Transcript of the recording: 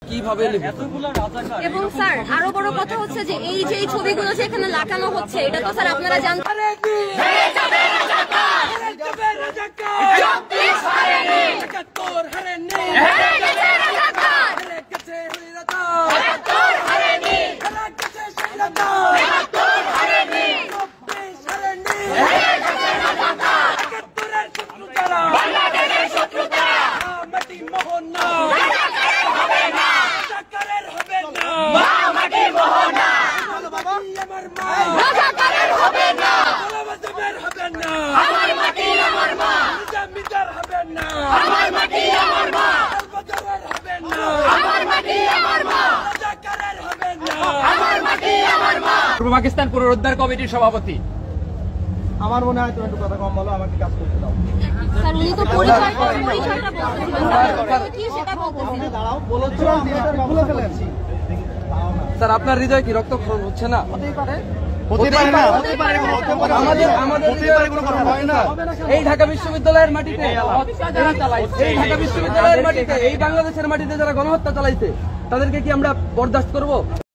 কিভাবে এবং স্যার আরো বড় কথা হচ্ছে যে এই যে ছবিগুলো যেখানে লাগানো হচ্ছে এটা তো স্যার আপনারা জানেন। পূর্ব পাকিস্তান পুনরুদ্ধার কমিটির সভাপতি। আমার মনে হয় তুমি একটু কথা কম বলো, আমাকে কাজ করতে দাও। স্যার উনি তো পরিচয়টা বলতেছিলেন স্যার কি সেটা বলতেছিলেন। দাঁড়াও বলেছো আমি ভুলে ফেলেছি। স্যার আপনার হৃদয় কি রক্তক্ষরণ হচ্ছে না? এই ঢাকা বিশ্ববিদ্যালয়ের মাটিতে এই বাংলাদেশের মাটিতে যারা গণহত্যা চালাইছে তাদেরকে কি আমরা বরদাস্ত করবো?